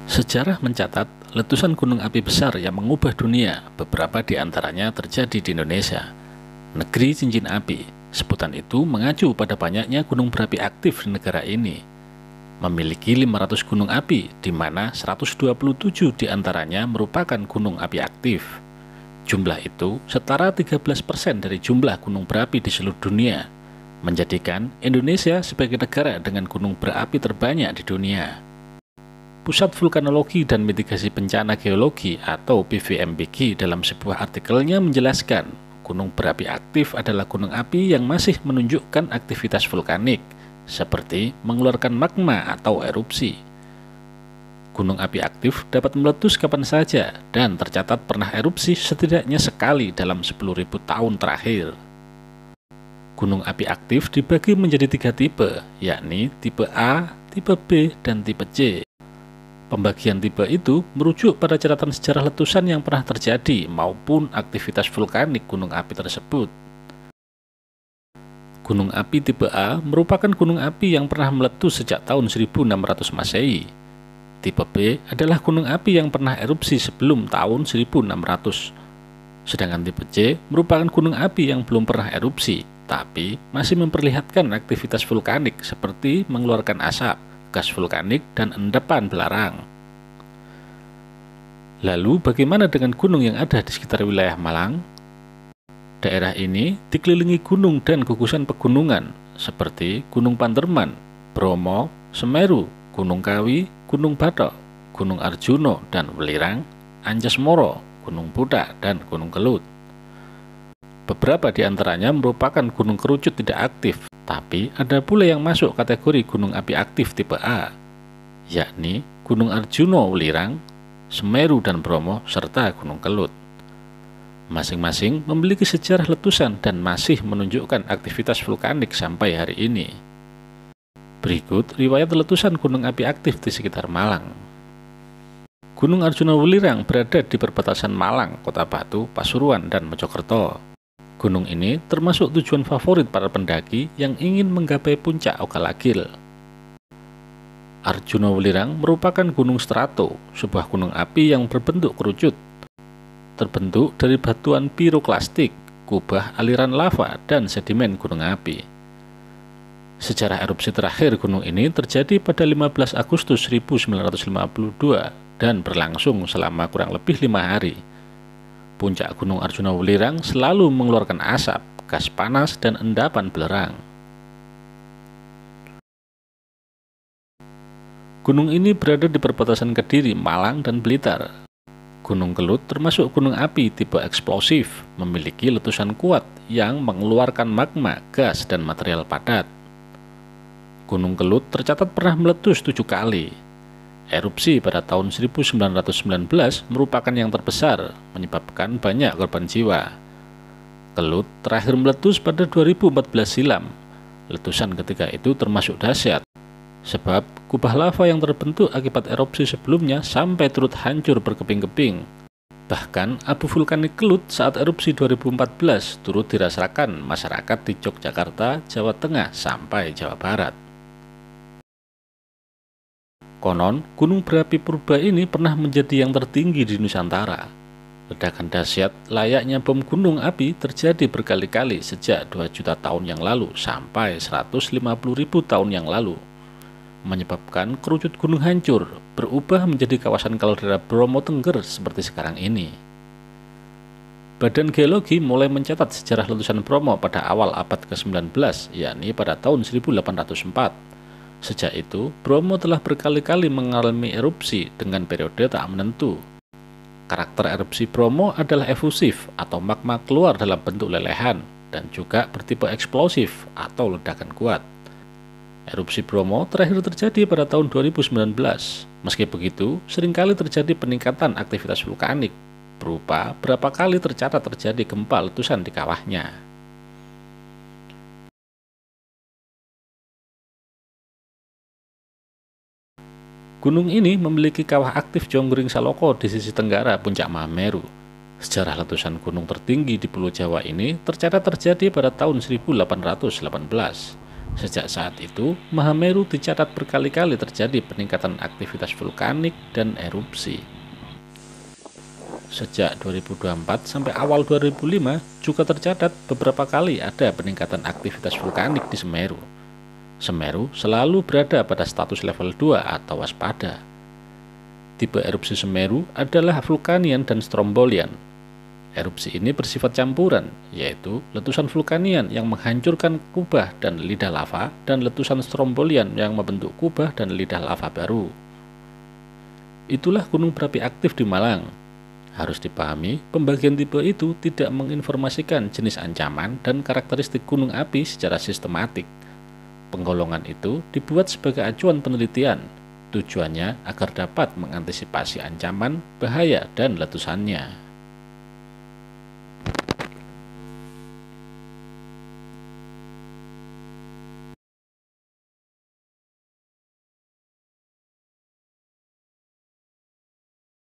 Sejarah mencatat letusan gunung api besar yang mengubah dunia, beberapa di antaranya terjadi di Indonesia, negeri cincin api. Sebutan itu mengacu pada banyaknya gunung berapi aktif di negara ini. Memiliki 500 gunung api, di mana 127 di antaranya merupakan gunung api aktif. Jumlah itu setara 13% dari jumlah gunung berapi di seluruh dunia, menjadikan Indonesia sebagai negara dengan gunung berapi terbanyak di dunia. Pusat Vulkanologi dan Mitigasi Bencana Geologi atau PVMBG dalam sebuah artikelnya menjelaskan, gunung berapi aktif adalah gunung api yang masih menunjukkan aktivitas vulkanik, seperti mengeluarkan magma atau erupsi. Gunung api aktif dapat meletus kapan saja dan tercatat pernah erupsi setidaknya sekali dalam 10.000 tahun terakhir. Gunung api aktif dibagi menjadi 3 tipe, yakni tipe A, tipe B, dan tipe C. Pembagian tipe itu merujuk pada catatan sejarah letusan yang pernah terjadi maupun aktivitas vulkanik gunung api tersebut. Gunung api tipe A merupakan gunung api yang pernah meletus sejak tahun 1600 Masehi. Tipe B adalah gunung api yang pernah erupsi sebelum tahun 1600. Sedangkan tipe C merupakan gunung api yang belum pernah erupsi, tapi masih memperlihatkan aktivitas vulkanik seperti mengeluarkan asap, gas vulkanik, dan endapan belerang. Lalu bagaimana dengan gunung yang ada di sekitar wilayah Malang? Daerah ini dikelilingi gunung dan gugusan pegunungan seperti Gunung Panderman, Bromo, Semeru, Gunung Kawi, Gunung Batok, Gunung Arjuno dan Welirang, Anjas-Moro, Gunung Pudak, dan Gunung Kelut. Beberapa di antaranya merupakan gunung kerucut tidak aktif, tapi ada pula yang masuk kategori gunung api aktif tipe A, yakni Gunung Arjuno, Welirang, Semeru dan Bromo, serta Gunung Kelut. Masing-masing memiliki sejarah letusan dan masih menunjukkan aktivitas vulkanik sampai hari ini. Berikut riwayat letusan gunung api aktif di sekitar Malang. Gunung Arjuno Welirang berada di perbatasan Malang, Kota Batu, Pasuruan, dan Mojokerto. Gunung ini termasuk tujuan favorit para pendaki yang ingin menggapai puncak Okalagil. Arjuno Welirang merupakan gunung strato, sebuah gunung api yang berbentuk kerucut. Terbentuk dari batuan piroklastik, kubah aliran lava, dan sedimen gunung api. Sejarah erupsi terakhir gunung ini terjadi pada 15 Agustus 1952 dan berlangsung selama kurang lebih 5 hari. Puncak Gunung Arjuno Welirang selalu mengeluarkan asap, gas panas, dan endapan belerang. Gunung ini berada di perbatasan Kediri, Malang, dan Blitar. Gunung Kelut termasuk gunung api tipe eksplosif, memiliki letusan kuat yang mengeluarkan magma, gas, dan material padat. Gunung Kelut tercatat pernah meletus 7 kali. Erupsi pada tahun 1919 merupakan yang terbesar, menyebabkan banyak korban jiwa. Kelut terakhir meletus pada 2014 silam. Letusan ketika itu termasuk dahsyat, sebab kubah lava yang terbentuk akibat erupsi sebelumnya sampai turut hancur berkeping-keping. Bahkan abu vulkanik Kelut saat erupsi 2014 turut dirasakan masyarakat di Yogyakarta, Jawa Tengah, sampai Jawa Barat. Konon, gunung berapi purba ini pernah menjadi yang tertinggi di Nusantara. Ledakan dahsyat layaknya bom gunung api terjadi berkali-kali sejak 2 juta tahun yang lalu sampai 150.000 tahun yang lalu, menyebabkan kerucut gunung hancur, berubah menjadi kawasan kaldera Bromo Tengger seperti sekarang ini. Badan Geologi mulai mencatat sejarah letusan Bromo pada awal abad ke-19, yakni pada tahun 1804. Sejak itu, Bromo telah berkali-kali mengalami erupsi dengan periode tak menentu. Karakter erupsi Bromo adalah efusif atau magma keluar dalam bentuk lelehan dan juga bertipe eksplosif atau ledakan kuat. Erupsi Bromo terakhir terjadi pada tahun 2019. Meski begitu, seringkali terjadi peningkatan aktivitas vulkanik, berupa berapa kali tercatat terjadi gempa letusan di kawahnya. Gunung ini memiliki kawah aktif Jonggring Saloko di sisi tenggara puncak Mahameru. Sejarah letusan gunung tertinggi di Pulau Jawa ini tercatat terjadi pada tahun 1818. Sejak saat itu, Mahameru dicatat berkali-kali terjadi peningkatan aktivitas vulkanik dan erupsi. Sejak 2024 sampai awal 2005 juga tercatat beberapa kali ada peningkatan aktivitas vulkanik di Semeru. Semeru selalu berada pada status level 2 atau waspada. Tipe erupsi Semeru adalah vulkanian dan strombolian. Erupsi ini bersifat campuran, yaitu letusan vulkanian yang menghancurkan kubah dan lidah lava dan letusan strombolian yang membentuk kubah dan lidah lava baru. Itulah gunung berapi aktif di Malang. Harus dipahami, pembagian tipe itu tidak menginformasikan jenis ancaman dan karakteristik gunung api secara sistematik. Penggolongan itu dibuat sebagai acuan penelitian, tujuannya agar dapat mengantisipasi ancaman, bahaya, dan letusannya.